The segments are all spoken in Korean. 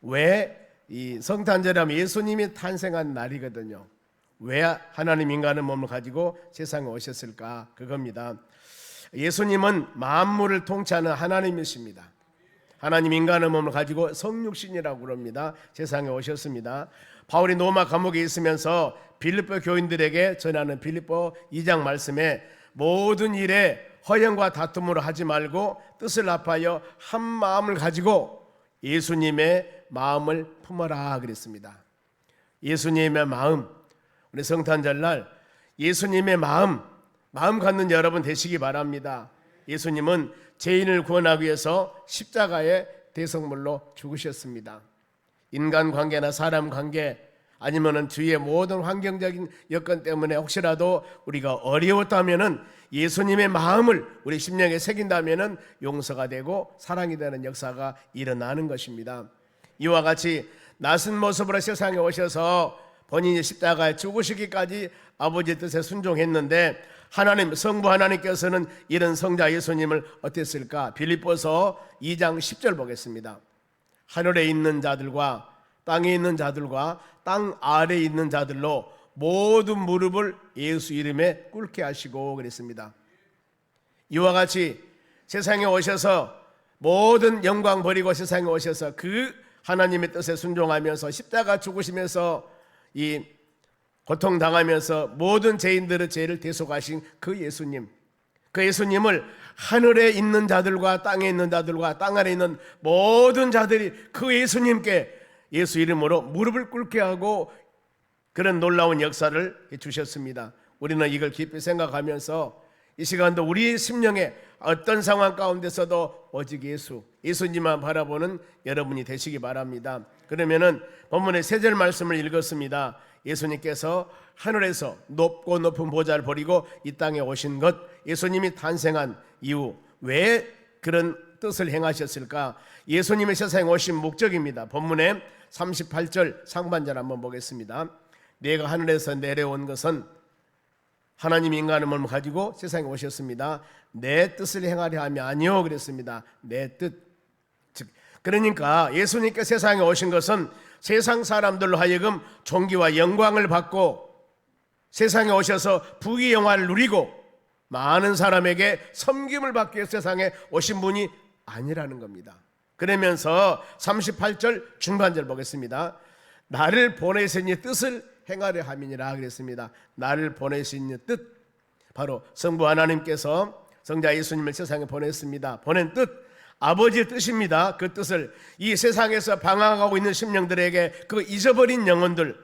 왜 이 성탄절하면 예수님이 탄생한 날이거든요. 왜 하나님 인간의 몸을 가지고 세상에 오셨을까? 그겁니다. 예수님은 만물을 통치하는 하나님이십니다. 하나님 인간의 몸을 가지고 성육신이라고 그럽니다. 세상에 오셨습니다. 바울이 로마 감옥에 있으면서 빌립보 교인들에게 전하는 빌립보 2장 말씀에 모든 일에 허영과 다툼으로 하지 말고 뜻을 합하여 한 마음을 가지고 예수님의 마음을 품어라 그랬습니다. 예수님의 마음, 우리 성탄절날 예수님의 마음 갖는 여러분 되시기 바랍니다. 예수님은 죄인을 구원하기 위해서 십자가의 대성물로 죽으셨습니다. 인간관계나 사람관계 아니면은 주위의 모든 환경적인 여건 때문에 혹시라도 우리가 어려웠다면은 예수님의 마음을 우리 심령에 새긴다면은 용서가 되고 사랑이 되는 역사가 일어나는 것입니다. 이와 같이 낯선 모습으로 세상에 오셔서 본인이 십자가에 죽으시기까지 아버지의 뜻에 순종했는데 하나님, 성부 하나님께서는 이런 성자 예수님을 어땠을까? 빌립보서 2장 10절 보겠습니다. 하늘에 있는 자들과 땅에 있는 자들과 땅 아래에 있는 자들로 모든 무릎을 예수 이름에 꿇게 하시고 그랬습니다. 이와 같이 세상에 오셔서 모든 영광 버리고 세상에 오셔서 그 하나님의 뜻에 순종하면서 십자가 죽으시면서 이 고통당하면서 모든 죄인들의 죄를 대속하신 그 예수님, 그 예수님을 하늘에 있는 자들과 땅에 있는 자들과 땅 아래에 있는 모든 자들이 그 예수님께 예수 이름으로 무릎을 꿇게 하고 그런 놀라운 역사를 주셨습니다. 우리는 이걸 깊이 생각하면서 이 시간도 우리 심령에 어떤 상황 가운데서도 오직 예수님만 바라보는 여러분이 되시기 바랍니다. 그러면은 본문의 3절 말씀을 읽었습니다. 예수님께서 하늘에서 높고 높은 보좌를 버리고 이 땅에 오신 것, 예수님이 탄생한 이유, 왜 그런 뜻을 행하셨을까? 예수님의 세상에 오신 목적입니다. 본문의 38절 상반절 한번 보겠습니다. 내가 하늘에서 내려온 것은 하나님 인간의 몸을 가지고 세상에 오셨습니다. 내 뜻을 행하려 함이 아니요 그랬습니다. 내 뜻. 즉 그러니까 예수님께 세상에 오신 것은 세상 사람들로 하여금 존귀와 영광을 받고 세상에 오셔서 부귀 영화를 누리고 많은 사람에게 섬김을 받기 위해 세상에 오신 분이 아니라는 겁니다. 그러면서 38절 중반절 보겠습니다. 나를 보내시니 뜻을 행하려 함이니라 그랬습니다. 나를 보내시니 뜻, 바로 성부 하나님께서 성자 예수님을 세상에 보냈습니다. 보낸 뜻, 아버지의 뜻입니다. 그 뜻을 이 세상에서 방황하고 있는 심령들에게, 그 잊어버린 영혼들,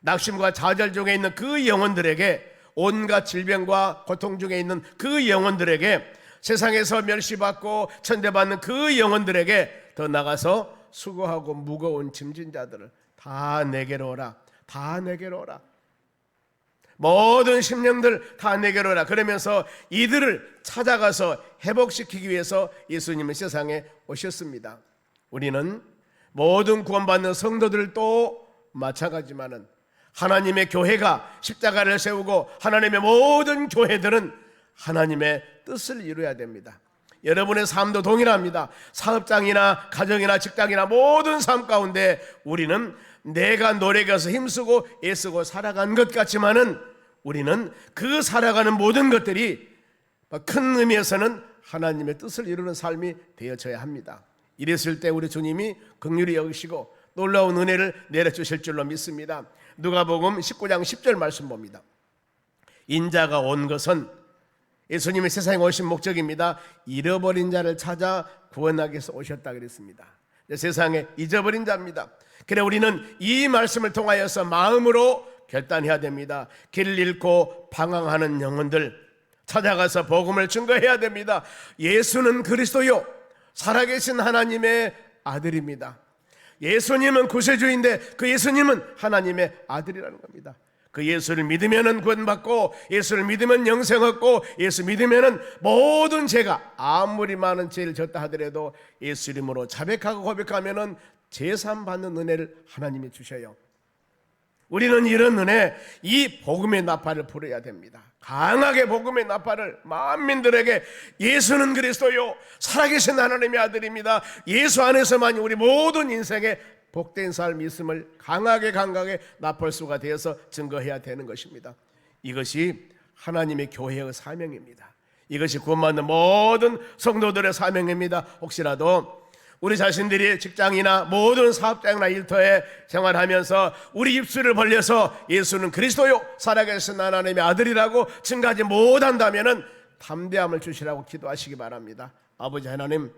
낙심과 좌절 중에 있는 그 영혼들에게, 온갖 질병과 고통 중에 있는 그 영혼들에게, 세상에서 멸시받고 천대받는 그 영혼들에게 더 나가서 수고하고 무거운 짐진 자들을 다 내게로 오라, 다 내게로 오라, 모든 심령들 다 내게로 오라. 그러면서 이들을 찾아가서 회복시키기 위해서 예수님은 세상에 오셨습니다. 우리는 모든 구원받는 성도들도 마찬가지지만은 하나님의 교회가 십자가를 세우고 하나님의 모든 교회들은 하나님의 뜻을 이루어야 됩니다. 여러분의 삶도 동일합니다. 사업장이나 가정이나 직장이나 모든 삶 가운데 우리는 내가 노력해서 힘쓰고 애쓰고 살아간 것 같지만은 우리는 그 살아가는 모든 것들이 큰 의미에서는 하나님의 뜻을 이루는 삶이 되어져야 합니다. 이랬을 때 우리 주님이 긍휼히 여기시고 놀라운 은혜를 내려주실 줄로 믿습니다. 누가복음 19장 10절 말씀 봅니다. 인자가 온 것은, 예수님이 세상에 오신 목적입니다. 잃어버린 자를 찾아 구원하기 위해서 오셨다 그랬습니다. 세상에 잊어버린 자입니다. 그래 우리는 이 말씀을 통하여서 마음으로 결단해야 됩니다. 길을 잃고 방황하는 영혼들 찾아가서 복음을 증거해야 됩니다. 예수는 그리스도요, 살아계신 하나님의 아들입니다. 예수님은 구세주인데 그 예수님은 하나님의 아들이라는 겁니다. 그 예수를 믿으면 구원받고, 예수를 믿으면 영생 얻고, 예수 믿으면 모든 죄가 아무리 많은 죄를 졌다 하더라도 예수 이름으로 자백하고 고백하면 제삼 받는 은혜를 하나님이 주셔요. 우리는 이런 은혜, 이 복음의 나팔을 불어야 됩니다. 강하게 복음의 나팔을 만민들에게, 예수는 그리스도요, 살아계신 하나님의 아들입니다. 예수 안에서만이 우리 모든 인생의 복된 삶이 있음을 강하게 납볼 수가 되어서 증거해야 되는 것입니다. 이것이 하나님의 교회의 사명입니다. 이것이 구원받는 모든 성도들의 사명입니다. 혹시라도 우리 자신들이 직장이나 모든 사업장이나 일터에 생활하면서 우리 입술을 벌려서 예수는 그리스도요 살아계신 하나님의 아들이라고 증거하지 못한다면 담대함을 주시라고 기도하시기 바랍니다. 아버지 하나님,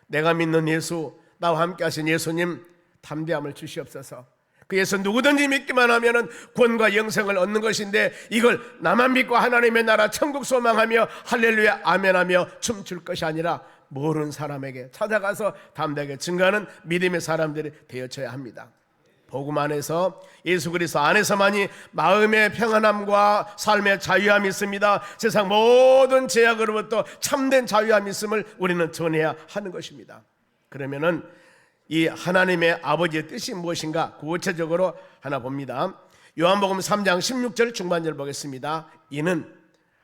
내가 믿는 예수, 나와 함께 하신 예수님 담대함을 주시옵소서. 그 예수 누구든지 믿기만 하면 구원과 영생을 얻는 것인데 이걸 나만 믿고 하나님의 나라 천국 소망하며 할렐루야 아멘하며 춤출 것이 아니라 모르는 사람에게 찾아가서 담대하게 증거하는 믿음의 사람들이 되어져야 합니다. 복음 안에서 예수 그리스도 안에서만이 마음의 평안함과 삶의 자유함이 있습니다. 세상 모든 제약으로부터 참된 자유함이 있음을 우리는 전해야 하는 것입니다. 그러면은 이 하나님의 아버지의 뜻이 무엇인가 구체적으로 하나 봅니다. 요한복음 3장 16절 중반절 보겠습니다. 이는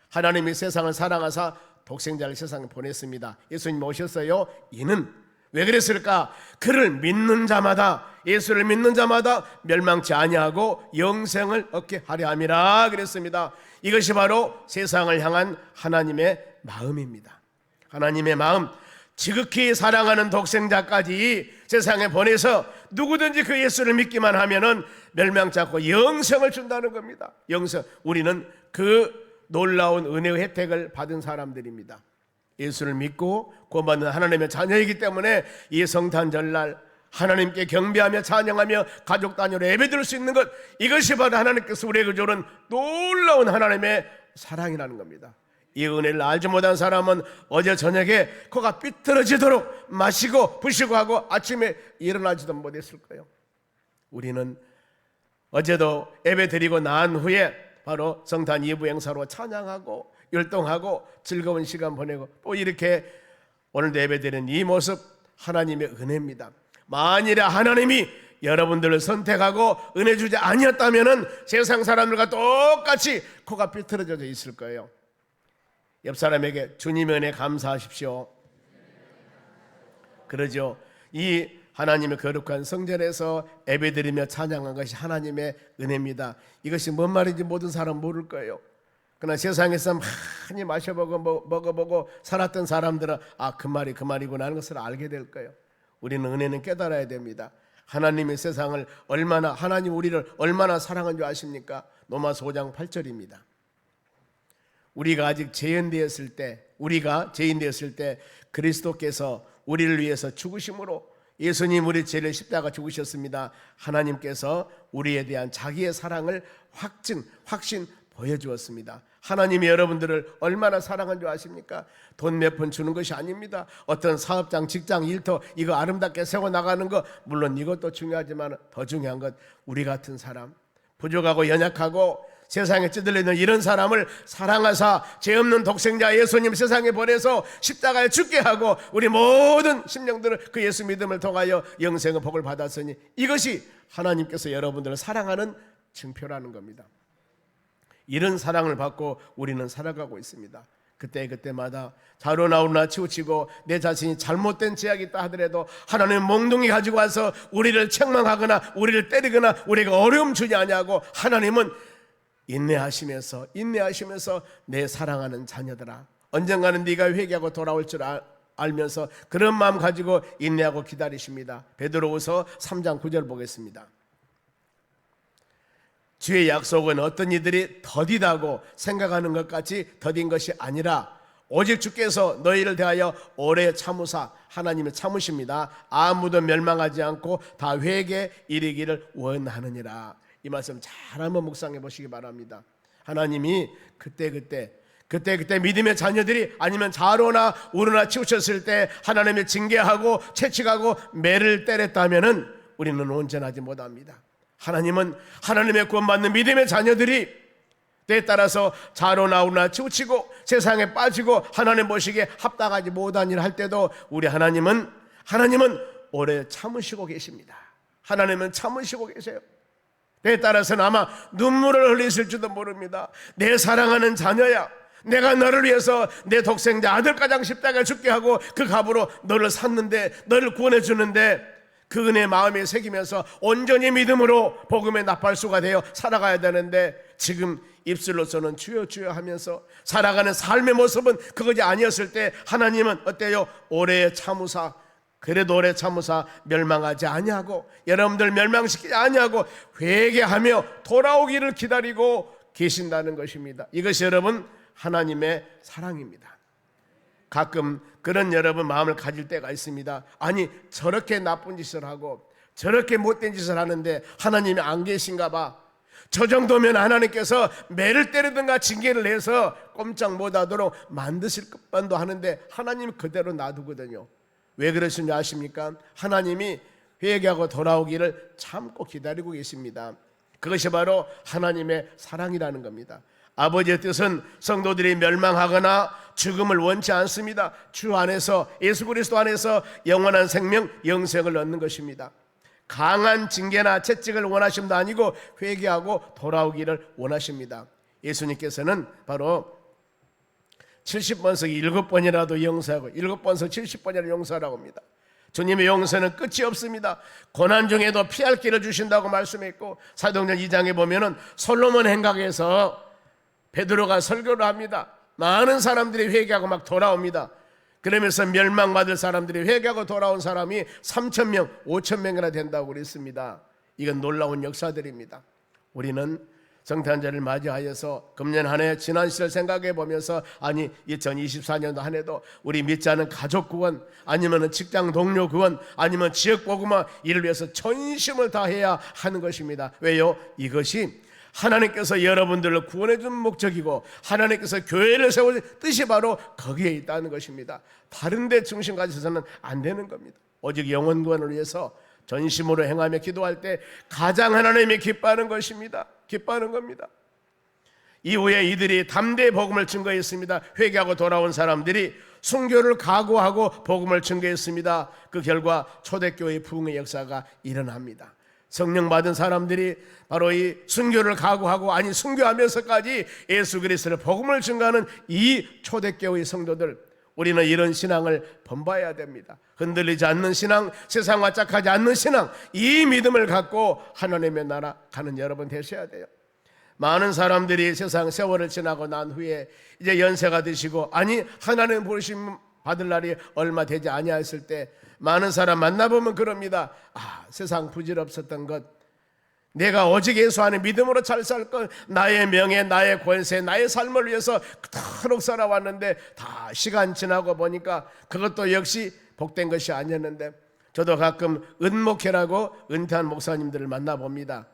하나님이 세상을 사랑하사 독생자를 세상에 보냈습니다. 예수님 오셨어요. 이는 왜 그랬을까? 그를 믿는 자마다, 예수를 믿는 자마다 멸망치 아니하고 영생을 얻게 하려 함이라 그랬습니다. 이것이 바로 세상을 향한 하나님의 마음입니다. 하나님의 마음, 지극히 사랑하는 독생자까지 세상에 보내서 누구든지 그 예수를 믿기만 하면은 멸망치 않고 영생을 준다는 겁니다. 영생, 우리는 그 놀라운 은혜의 혜택을 받은 사람들입니다. 예수를 믿고 구원받는 하나님의 자녀이기 때문에 이 성탄절날 하나님께 경배하며 찬양하며 가족 단위로 예배드릴 수 있는 것, 이것이 바로 하나님께서 우리에게 주는 놀라운 하나님의 사랑이라는 겁니다. 이 은혜를 알지 못한 사람은 어제 저녁에 코가 삐뚤어지도록 마시고 부시고 하고 아침에 일어나지도 못했을 거예요. 우리는 어제도 예배 드리고 난 후에 바로 성탄 2부 행사로 찬양하고 율동하고 즐거운 시간 보내고 또 이렇게 오늘도 예배 드리는 이 모습, 하나님의 은혜입니다. 만일에 하나님이 여러분들을 선택하고 은혜 주지 아니었다면 세상 사람들과 똑같이 코가 삐뚤어져 있을 거예요. 옆 사람에게 주님의 은혜 감사하십시오. 그러죠. 이 하나님의 거룩한 성전에서 예배드리며 찬양한 것이 하나님의 은혜입니다. 이것이 뭔 말인지 모든 사람 모를 거예요. 그러나 세상에서 많이 마셔보고 먹어보고 살았던 사람들은 그 말이 그 말이구나 하는 것을 알게 될 거예요. 우리는 은혜는 깨달아야 됩니다. 하나님의 세상을 얼마나, 하나님 우리를 얼마나 사랑한 줄 아십니까? 로마서 5장 8절입니다. 우리가 아직 죄인되었을 때 그리스도께서 우리를 위해서 죽으심으로, 예수님 우리 죄를 십자가 죽으셨습니다. 하나님께서 우리에 대한 자기의 사랑을 확신 보여주었습니다. 하나님이 여러분들을 얼마나 사랑한 줄 아십니까? 돈 몇 푼 주는 것이 아닙니다. 어떤 사업장, 직장, 일터 이거 아름답게 세워나가는 것 물론 이것도 중요하지만 더 중요한 것, 우리 같은 사람, 부족하고 연약하고 세상에 찌들리는 이런 사람을 사랑하사 죄 없는 독생자 예수님 세상에 보내서 십자가에 죽게 하고 우리 모든 심령들을 그 예수 믿음을 통하여 영생의 복을 받았으니 이것이 하나님께서 여러분들을 사랑하는 증표라는 겁니다. 이런 사랑을 받고 우리는 살아가고 있습니다. 그때마다 자로나 우로나 치우치고 내 자신이 잘못된 죄악이 있다 하더라도 하나님 몽둥이 가지고 와서 우리를 책망하거나 우리를 때리거나 우리가 어려움 주지 아니하고 하나님은 인내하시면서 내 사랑하는 자녀들아, 언젠가는 네가 회개하고 돌아올 줄 알면서 그런 마음 가지고 인내하고 기다리십니다. 베드로후서 3장 9절 보겠습니다. 주의 약속은 어떤 이들이 더디다고 생각하는 것 같이 더딘 것이 아니라 오직 주께서 너희를 대하여 오래 참으사, 하나님의 참으십니다. 아무도 멸망하지 않고 다 회개에 이르기를 원하느니라. 이 말씀 잘 한번 묵상해 보시기 바랍니다. 하나님이 그때 믿음의 자녀들이 아니면 자로나 우로나 치우쳤을 때 하나님의 징계하고 채찍하고 매를 때렸다면은 우리는 온전하지 못합니다. 하나님은 하나님의 구원받는 믿음의 자녀들이 때에 따라서 자로나 우로나 치우치고 세상에 빠지고 하나님 보시기에 합당하지 못한 일을 할 때도 우리 하나님은 오래 참으시고 계십니다. 하나님은 참으시고 계세요. 때에 따라서는 아마 눈물을 흘리실지도 모릅니다. 내 사랑하는 자녀야, 내가 너를 위해서 내 독생자 아들 가장 십자가에 죽게 하고 그 값으로 너를 샀는데, 너를 구원해 주는데 그 은혜 마음에 새기면서 온전히 믿음으로 복음의 나팔수가 되어 살아가야 되는데, 지금 입술로서는 주여 주여 하면서 살아가는 삶의 모습은 그것이 아니었을 때 하나님은 어때요? 오래 참으사, 그래도 오래 참으사 멸망하지 아니하고, 여러분들 멸망시키지 아니하고 회개하며 돌아오기를 기다리고 계신다는 것입니다. 이것이 여러분 하나님의 사랑입니다. 가끔 그런 여러분 마음을 가질 때가 있습니다. 아니, 저렇게 나쁜 짓을 하고 저렇게 못된 짓을 하는데 하나님이 안 계신가 봐. 저 정도면 하나님께서 매를 때리든가 징계를 해서 꼼짝 못하도록 만드실 것만도 하는데 하나님 그대로 놔두거든요. 왜 그러신지 아십니까? 하나님이 회개하고 돌아오기를 참고 기다리고 계십니다. 그것이 바로 하나님의 사랑이라는 겁니다. 아버지의 뜻은 성도들이 멸망하거나 죽음을 원치 않습니다. 주 안에서, 예수 그리스도 안에서 영원한 생명, 영생을 얻는 것입니다. 강한 징계나 채찍을 원하심도 아니고 회개하고 돌아오기를 원하십니다. 예수님께서는 바로 70번석 7번이라도 용서하고 7번석 70번이라도 용서하라고 합니다. 주님의 용서는 끝이 없습니다. 고난 중에도 피할 길을 주신다고 말씀했고, 사도행전 2장에 보면은 솔로몬 행각에서 베드로가 설교를 합니다. 많은 사람들이 회개하고 막 돌아옵니다. 그러면서 멸망받을 사람들이, 회개하고 돌아온 사람이 3,000명, 5,000명이나 된다고 그랬습니다. 이건 놀라운 역사들입니다. 우리는 성탄절을 맞이하여서 금년 한 해 지난 시절 생각해 보면서, 아니 2024년도 한 해도 우리 믿지 않은 가족 구원, 아니면 직장 동료 구원, 아니면 지역 복음화 이를 위해서 전심을 다해야 하는 것입니다. 왜요? 이것이 하나님께서 여러분들을 구원해 준 목적이고 하나님께서 교회를 세우신 뜻이 바로 거기에 있다는 것입니다. 다른 데 중심 가져서는 안 되는 겁니다. 오직 영혼 구원을 위해서 전심으로 행하며 기도할 때 가장 하나님이 기뻐하는 것입니다. 기뻐하는 겁니다. 이후에 이들이 담대히 복음을 증거했습니다. 회개하고 돌아온 사람들이 순교를 각오하고 복음을 증거했습니다. 그 결과 초대교회 부흥의 역사가 일어납니다. 성령 받은 사람들이 바로 이 순교를 각오하고, 아니 순교하면서까지 예수 그리스도의 복음을 증거하는 이 초대교회 성도들, 우리는 이런 신앙을 본받아야 됩니다. 흔들리지 않는 신앙, 세상과 짝하지 않는 신앙, 이 믿음을 갖고 하나님의 나라 가는 여러분 되셔야 돼요. 많은 사람들이 세상 세월을 지나고 난 후에 이제 연세가 드시고, 아니 하나님 부르심 받을 날이 얼마 되지 아니하였을 때 많은 사람 만나보면 그럽니다. 아, 세상 부질없었던 것, 내가 오직 예수 안에 믿음으로 잘 살 것, 나의 명예, 나의 권세, 나의 삶을 위해서 그토록 살아왔는데 다 시간 지나고 보니까 그것도 역시 복된 것이 아니었는데, 저도 가끔 은목회라고 은퇴한 목사님들을 만나봅니다.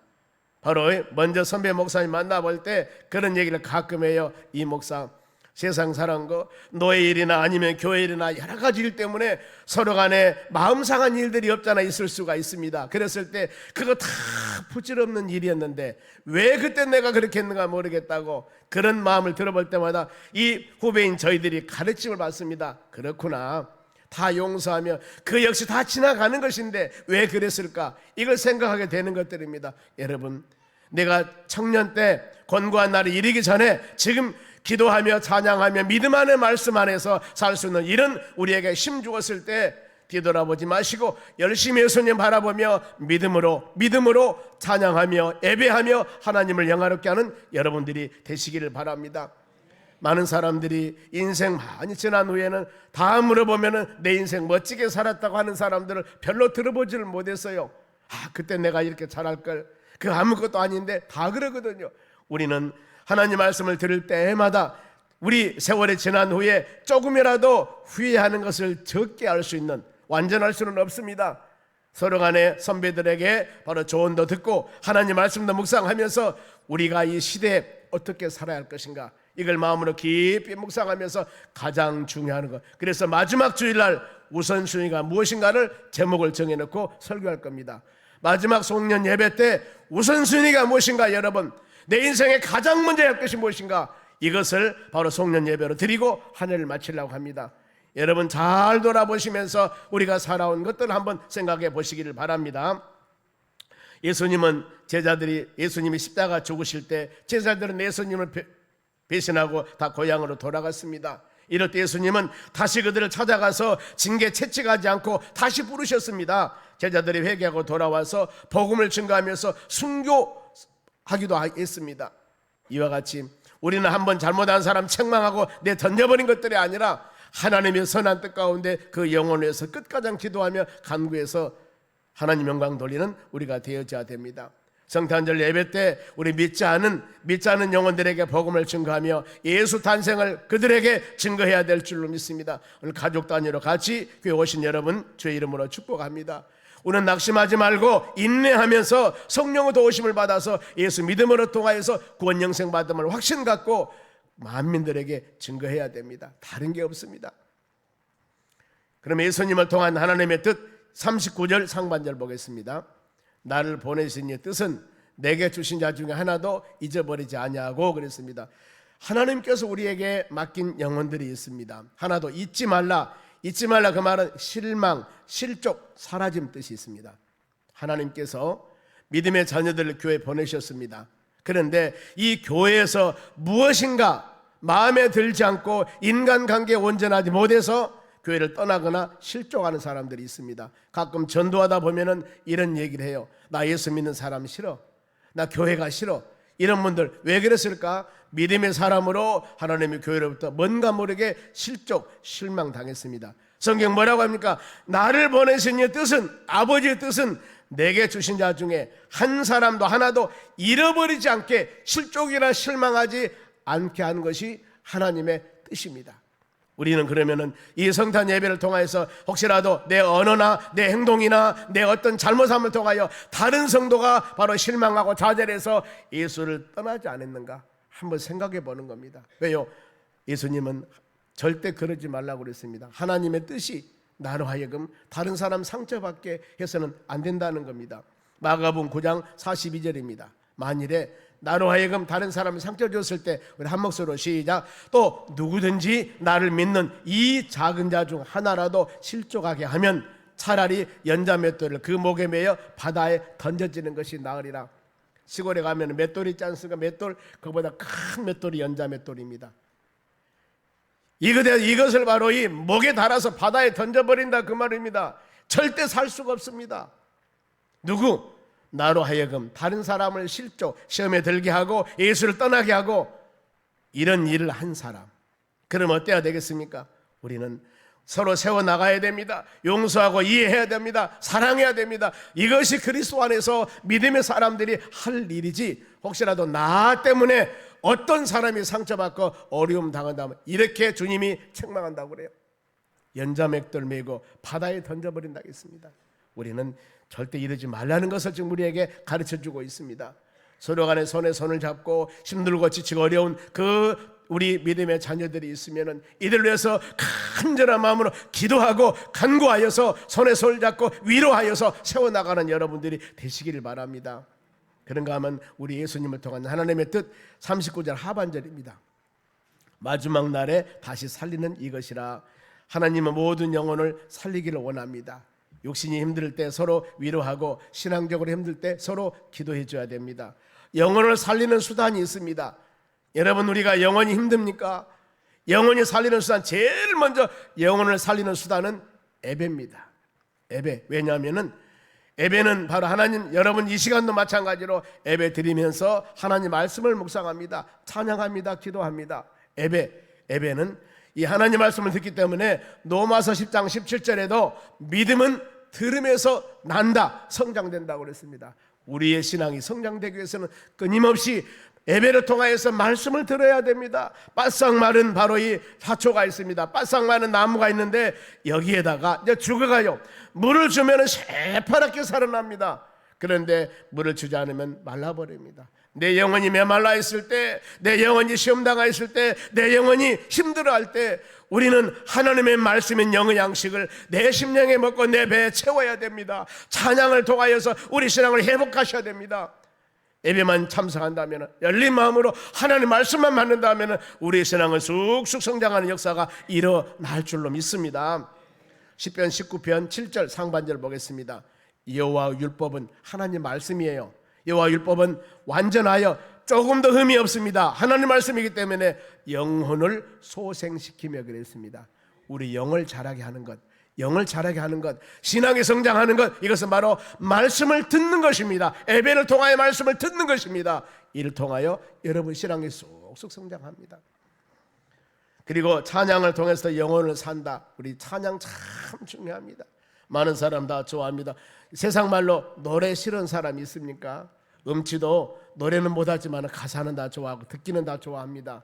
바로 먼저 선배 목사님 만나볼 때 그런 얘기를 가끔 해요. 이 목사, 세상 사는 거, 노예 일이나 아니면 교회 일이나 여러 가지 일 때문에 서로 간에 마음 상한 일들이 없잖아 있을 수가 있습니다. 그랬을 때 그거 다 부질없는 일이었는데 왜 그때 내가 그렇게 했는가 모르겠다고 그런 마음을 들어볼 때마다 이 후배인 저희들이 가르침을 받습니다. 그렇구나, 다 용서하며 그 역시 다 지나가는 것인데 왜 그랬을까, 이걸 생각하게 되는 것들입니다. 여러분, 내가 청년 때 권고한 날이 이르기 전에 지금 기도하며 찬양하며 믿음 안에 말씀 안에서 살 수 있는 이런 우리에게 힘 주었을 때 뒤돌아보지 마시고 열심히 예수님 바라보며 믿음으로 찬양하며 예배하며 하나님을 영화롭게 하는 여러분들이 되시기를 바랍니다. 많은 사람들이 인생 많이 지난 후에는 다 물어보면 내 인생 멋지게 살았다고 하는 사람들을 별로 들어보지를 못했어요. 아, 그때 내가 이렇게 잘할걸, 그 아무것도 아닌데 다 그러거든요. 우리는 하나님 말씀을 들을 때마다 우리 세월이 지난 후에 조금이라도 후회하는 것을 적게 할 수 있는, 완전할 수는 없습니다. 서로 간에 선배들에게 바로 조언도 듣고 하나님 말씀도 묵상하면서 우리가 이 시대에 어떻게 살아야 할 것인가, 이걸 마음으로 깊이 묵상하면서 가장 중요한 것, 그래서 마지막 주일날 우선순위가 무엇인가를 제목을 정해놓고 설교할 겁니다. 마지막 송년 예배 때 우선순위가 무엇인가, 여러분 내 인생에 가장 먼저 할 것이 무엇인가, 이것을 바로 송년 예배로 드리고 한 해를 마치려고 합니다. 여러분 잘 돌아보시면서 우리가 살아온 것들을 한번 생각해 보시기를 바랍니다. 예수님은 예수님이 십자가 죽으실 때 제자들은 예수님을 배신하고 다 고향으로 돌아갔습니다. 이럴 때 예수님은 다시 그들을 찾아가서 징계 채찍하지 않고 다시 부르셨습니다. 제자들이 회개하고 돌아와서 복음을 증거하면서 순교하기도 했습니다. 이와 같이 우리는 한번 잘못한 사람 책망하고 내 던져버린 것들이 아니라 하나님의 선한 뜻 가운데 그 영혼을 위해서 끝가장 기도하며 간구해서 하나님 영광 돌리는 우리가 되어져야 됩니다. 성탄절 예배 때 우리 믿지 않은 영혼들에게 복음을 증거하며 예수 탄생을 그들에게 증거해야 될 줄로 믿습니다. 오늘 가족 단위로 같이 교회 오신 여러분 주의 이름으로 축복합니다. 우리는 낙심하지 말고 인내하면서 성령의 도우심을 받아서 예수 믿음으로 통하여서 구원 영생 받음을 확신 갖고 만민들에게 증거해야 됩니다. 다른 게 없습니다. 그럼 예수님을 통한 하나님의 뜻 39절 상반절 보겠습니다. 나를 보내신 이 뜻은 내게 주신 자 중에 하나도 잊어버리지 아니하고 그랬습니다. 하나님께서 우리에게 맡긴 영혼들이 있습니다. 하나도 잊지 말라. 잊지 말라 그 말은 실망, 실족, 사라짐 뜻이 있습니다. 하나님께서 믿음의 자녀들을 교회에 보내셨습니다. 그런데 이 교회에서 무엇인가 마음에 들지 않고 인간관계에 온전하지 못해서 교회를 떠나거나 실족하는 사람들이 있습니다. 가끔 전도하다 보면은 이런 얘기를 해요. 나 예수 믿는 사람 싫어. 나 교회가 싫어. 이런 분들 왜 그랬을까? 믿음의 사람으로 하나님의 교회로부터 뭔가 모르게 실족, 실망당했습니다. 성경 뭐라고 합니까? 나를 보내신 이 뜻은, 아버지의 뜻은 내게 주신 자 중에 한 사람도 하나도 잃어버리지 않게 실족이나 실망하지 않게 하는 것이 하나님의 뜻입니다. 우리는 그러면은 이 성탄 예배를 통해서 혹시라도 내 언어나 내 행동이나 내 어떤 잘못함을 통하여 다른 성도가 바로 실망하고 좌절해서 예수를 떠나지 않았는가 한번 생각해 보는 겁니다. 왜요? 예수님은 절대 그러지 말라고 그랬습니다. 하나님의 뜻이 나로 하여금 다른 사람 상처받게 해서는 안 된다는 겁니다. 마가복음 9장 42절입니다. 만일에 나로 하여금 다른 사람을 상처 줬을 때 우리 한 목소리로 시작. 또 누구든지 나를 믿는 이 작은 자 중 하나라도 실족하게 하면 차라리 연자 맷돌을 그 목에 매어 바다에 던져지는 것이 나으리라. 시골에 가면 맷돌 있지 않습니까? 맷돌, 그보다 큰 맷돌이 연자 맷돌입니다. 이것을 바로 이 목에 달아서 바다에 던져버린다 그 말입니다. 절대 살 수가 없습니다. 누구? 나로 하여금 다른 사람을 실족, 시험에 들게 하고 예수를 떠나게 하고 이런 일을 한 사람. 그럼 어때야 되겠습니까? 우리는 서로 세워나가야 됩니다. 용서하고 이해해야 됩니다. 사랑해야 됩니다. 이것이 그리스도 안에서 믿음의 사람들이 할 일이지, 혹시라도 나 때문에 어떤 사람이 상처받고 어려움 당한다면 이렇게 주님이 책망한다고 그래요. 연자맥돌 메고 바다에 던져버린다고 했습니다. 우리는 절대 이러지 말라는 것을 지금 우리에게 가르쳐주고 있습니다. 서로 간에 손에 손을 잡고 힘들고 지치고 어려운 그 우리 믿음의 자녀들이 있으면 이들을 위해서 간절한 마음으로 기도하고 간구하여서 손에 손을 잡고 위로하여서 세워나가는 여러분들이 되시기를 바랍니다. 그런가 하면 우리 예수님을 통한 하나님의 뜻 39절 하반절입니다. 마지막 날에 다시 살리는 이것이라. 하나님은 모든 영혼을 살리기를 원합니다. 육신이 힘들 때 서로 위로하고 신앙적으로 힘들 때 서로 기도해 줘야 됩니다. 영혼을 살리는 수단이 있습니다. 여러분, 우리가 영혼이 힘듭니까? 영혼이 살리는 수단, 제일 먼저 영혼을 살리는 수단은 예배입니다. 예배. 왜냐하면은 예배는 바로 하나님, 여러분 이 시간도 마찬가지로 예배 드리면서 하나님 말씀을 묵상합니다. 찬양합니다. 기도합니다. 예배는 이 하나님 말씀을 듣기 때문에 로마서 10장 17절에도 믿음은 들음에서 난다, 성장된다고 그랬습니다. 우리의 신앙이 성장되기 위해서는 끊임없이 예배를 통하여서 말씀을 들어야 됩니다. 바싹 마른 바로 이 화초가 있습니다. 바싹 마른 나무가 있는데 여기에다가 이제 죽어가요. 물을 주면 새파랗게 살아납니다. 그런데 물을 주지 않으면 말라버립니다. 내 영혼이 메말라 있을 때, 내 영혼이 시험당하 있을 때, 내 영혼이 힘들어할 때 우리는 하나님의 말씀인 영의 양식을 내 심령에 먹고 내 배에 채워야 됩니다. 찬양을 통하여서 우리 신앙을 회복하셔야 됩니다. 예배만 참석한다면, 열린 마음으로 하나님 말씀만 받는다면 우리의 신앙은 쑥쑥 성장하는 역사가 일어날 줄로 믿습니다. 시편 19편 7절 상반절 보겠습니다. 여호와 율법은 하나님 말씀이에요. 여호와 율법은 완전하여 조금 더 흠이 없습니다. 하나님 말씀이기 때문에 영혼을 소생시키며 그랬습니다. 우리 영을 자라게 하는 것, 영을 자라게 하는 것, 신앙이 성장하는 것, 이것은 바로 말씀을 듣는 것입니다. 예배를 통하여 말씀을 듣는 것입니다. 이를 통하여 여러분 신앙이 쑥쑥 성장합니다. 그리고 찬양을 통해서 영혼을 산다. 우리 찬양 참 중요합니다. 많은 사람 다 좋아합니다. 세상 말로 노래 싫은 사람이 있습니까? 음치도 노래는 못하지만 가사는 다 좋아하고 듣기는 다 좋아합니다.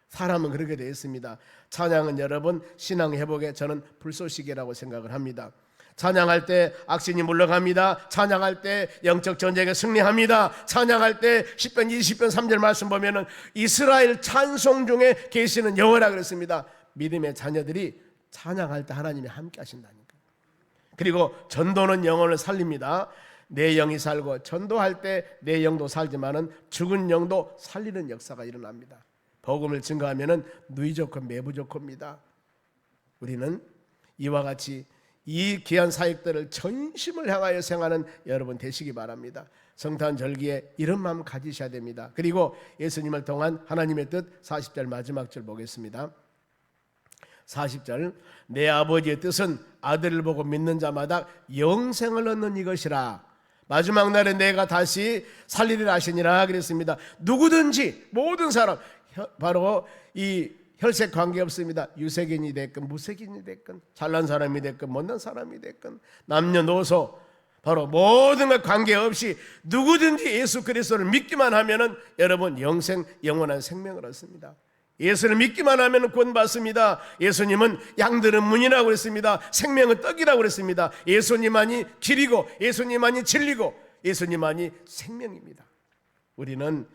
사람은 그렇게 되어 있습니다. 찬양은 여러분 신앙 회복에 저는 불쏘시개라고 생각을 합니다. 찬양할 때 악신이 물러갑니다. 찬양할 때 영적 전쟁에 승리합니다. 찬양할 때 10편 20편 3절 말씀 보면은 이스라엘 찬송 중에 계시는 여호와라 그랬습니다. 믿음의 자녀들이 찬양할 때 하나님이 함께 하신다니까. 그리고 전도는 영혼을 살립니다. 내 영이 살고 전도할 때 내 영도 살지만은 죽은 영도 살리는 역사가 일어납니다. 복음을 증거하면은 누이 좋고 매부 좋고입니다. 우리는 이와 같이 이 귀한 사역들을 전심을 향하여 생하는 여러분 되시기 바랍니다. 성탄절기에 이런 마음 가지셔야 됩니다. 그리고 예수님을 통한 하나님의 뜻 40절 마지막 절 보겠습니다. 40절 내 아버지의 뜻은 아들을 보고 믿는 자마다 영생을 얻는 이것이라. 마지막 날에 내가 다시 살리리라 하시니라 그랬습니다. 누구든지 모든 사람 바로 이 혈색 관계없습니다. 유색인이 됐건 무색인이 됐건 잘난 사람이 됐건 못난 사람이 됐건 남녀노소 바로 모든 것 관계없이 누구든지 예수 그리스도를 믿기만 하면은 여러분 영원한 생명을 얻습니다. 예수를 믿기만 하면 구원받습니다. 예수님은 양들은 문이라고 했습니다. 생명은 떡이라고 했습니다. 예수님만이 길이고 예수님만이 진리고 예수님만이 생명입니다. 우리는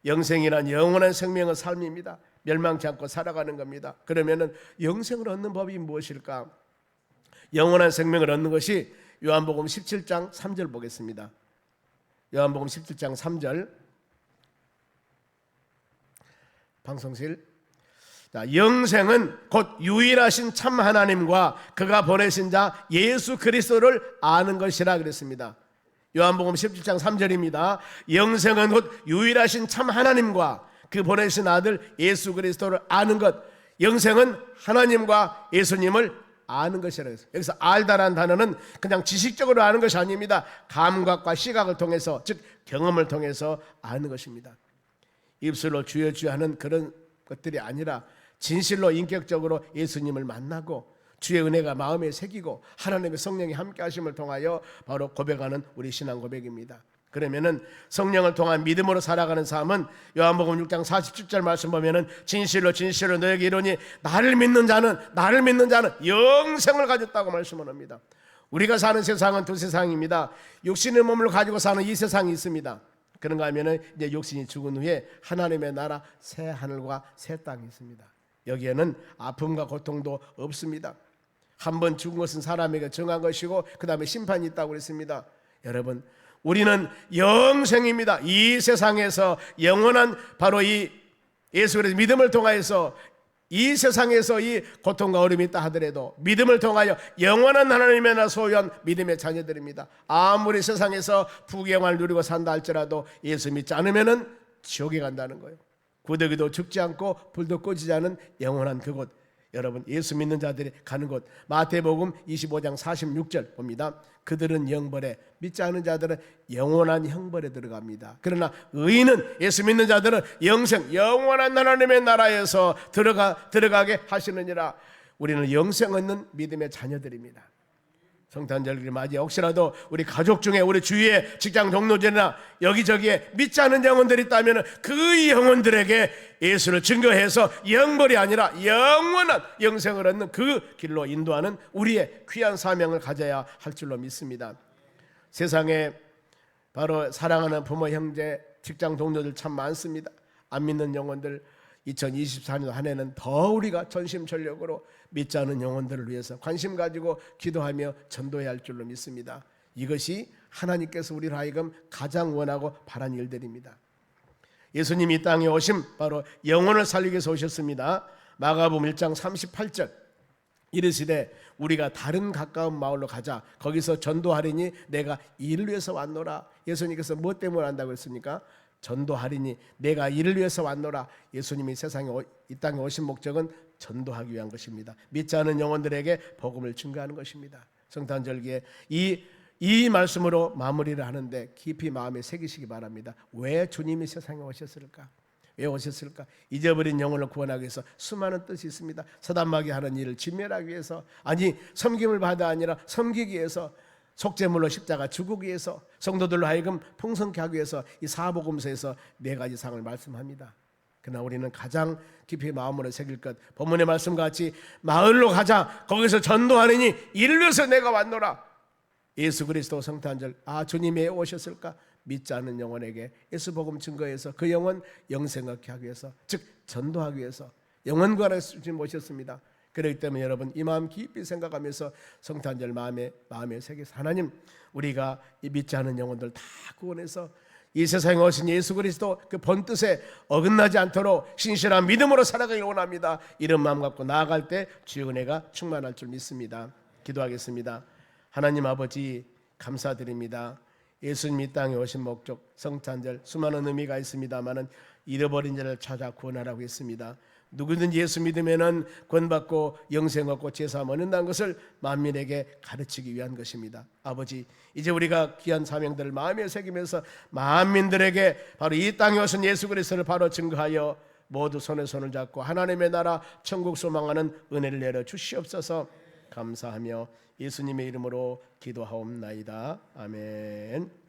영생이란 영원한 생명의 삶입니다. 멸망치 않고 살아가는 겁니다. 그러면은 영생을 얻는 법이 무엇일까? 영원한 생명을 얻는 것이 요한복음 17장 3절 보겠습니다. 요한복음 17장 3절 방송실. 자, 영생은 곧 유일하신 참 하나님과 그가 보내신 자 예수 그리스도를 아는 것이라 그랬습니다. 요한복음 17장 3절입니다. 영생은 곧 유일하신 참 하나님과 그 보내신 아들 예수 그리스도를 아는 것. 영생은 하나님과 예수님을 아는 것이라 했어요. 여기서 알다라는 단어는 그냥 지식적으로 아는 것이 아닙니다. 감각과 시각을 통해서, 즉 경험을 통해서 아는 것입니다. 입술로 주여 주여 하는 그런 것들이 아니라 진실로 인격적으로 예수님을 만나고 주의 은혜가 마음에 새기고 하나님의 성령이 함께 하심을 통하여 바로 고백하는 우리 신앙 고백입니다. 그러면은 성령을 통한 믿음으로 살아가는 삶은 요한복음 6장 47절 말씀 보면은 진실로 진실로 너에게 이르노니 나를 믿는 자는 영생을 가졌다고 말씀을 합니다. 우리가 사는 세상은 두 세상입니다. 육신의 몸을 가지고 사는 이 세상이 있습니다. 그런가 하면은 이제 육신이 죽은 후에 하나님의 나라 새 하늘과 새 땅이 있습니다. 여기에는 아픔과 고통도 없습니다. 한번 죽은 것은 사람에게 정한 것이고 그 다음에 심판이 있다고 그랬습니다. 여러분 우리는 영생입니다. 이 세상에서 영원한 바로 이 예수 그리스도 믿음을 통하여서 이 세상에서 이 고통과 어려움이 있다 하더라도 믿음을 통하여 영원한 하나님의 나라 소유한 믿음의 자녀들입니다. 아무리 세상에서 부귀영화를 누리고 산다 할지라도 예수 믿지 않으면 지옥에 간다는 거예요. 구더기도 죽지 않고 불도 꺼지지 않은 영원한 그곳, 여러분 예수 믿는 자들이 가는 곳. 마태복음 25장 46절 봅니다. 그들은 영벌에, 믿지 않은 자들은 영원한 형벌에 들어갑니다. 그러나 의인은, 예수 믿는 자들은 영생, 영원한 하나님의 나라에서 들어가게 하시느니라. 우리는 영생 얻는 믿음의 자녀들입니다. 성탄절기를 맞이해 혹시라도 우리 가족 중에 우리 주위에 직장 동료들이나 여기저기에 믿지 않는 영혼들이 있다면 그 영혼들에게 예수를 증거해서 영벌이 아니라 영원한 영생을 얻는 그 길로 인도하는 우리의 귀한 사명을 가져야 할 줄로 믿습니다. 세상에 바로 사랑하는 부모, 형제, 직장 동료들 참 많습니다. 안 믿는 영혼들 2024년 한 해는 더 우리가 전심전력으로 믿지 않은 영혼들을 위해서 관심 가지고 기도하며 전도해야 할 줄로 믿습니다. 이것이 하나님께서 우리를 하여금 가장 원하고 바란 일들입니다. 예수님이 이 땅에 오심 바로 영혼을 살리기 위해서 오셨습니다. 마가복음 1장 38절 이르시되 우리가 다른 가까운 마을로 가자. 거기서 전도하리니 내가 이를 위해서 왔노라. 예수님께서 무엇 때문에 한다고 했습니까? 전도하리니 내가 이를 위해서 왔노라. 예수님이 세상에 이 땅에 오신 목적은 전도하기 위한 것입니다. 믿지 않은 영혼들에게 복음을 증거하는 것입니다. 성탄절기에 이 말씀으로 마무리를 하는데 깊이 마음에 새기시기 바랍니다. 왜 주님이 세상에 오셨을까? 왜 오셨을까? 잊어버린 영혼을 구원하기 위해서 수많은 뜻이 있습니다. 사단마귀 하는 일을 진멸하기 위해서, 아니 섬김을 받아 아니라 섬기기 위해서, 속죄물로 십자가 죽기 위해서, 성도들로 하여금 풍성케 하기 위해서 이 사복음서에서 4가지 상을 말씀합니다. 그러나 우리는 가장 깊이 마음으로 새길 것, 본문의 말씀과 같이 마을로 가자, 거기서 전도하느니 이를 위해서 내가 왔노라. 예수 그리스도 성탄절, 주님이 왜 오셨을까? 믿지 않는 영혼에게 예수 복음 증거해서 그 영혼 영생 얻게 하기 위해서, 즉 전도하기 위해서 영혼 구하러 주님 오셨습니다. 그렇기 때문에 여러분 이 마음 깊이 생각하면서 성탄절 마음에 새겨서, 하나님 우리가 이 믿지 않는 영혼들 다 구원해서 이 세상에 오신 예수 그리스도 그 본뜻에 어긋나지 않도록 신실한 믿음으로 살아가길 원합니다. 이런 마음 갖고 나아갈 때 주의 은혜가 충만할 줄 믿습니다. 기도하겠습니다. 하나님 아버지 감사드립니다. 예수님 이 땅에 오신 목적, 성탄절 수많은 의미가 있습니다마는 잃어버린 자를 찾아 구원하라고 했습니다. 누구든지 예수 믿으면은 구원받고 영생 얻고 제사함 얻는다는 것을 만민에게 가르치기 위한 것입니다. 아버지, 이제 우리가 귀한 사명들을 마음에 새기면서 만민들에게 바로 이 땅에 오신 예수 그리스도를 바로 증거하여 모두 손에 손을 잡고 하나님의 나라 천국 소망하는 은혜를 내려 주시옵소서. 감사하며 예수님의 이름으로 기도하옵나이다. 아멘.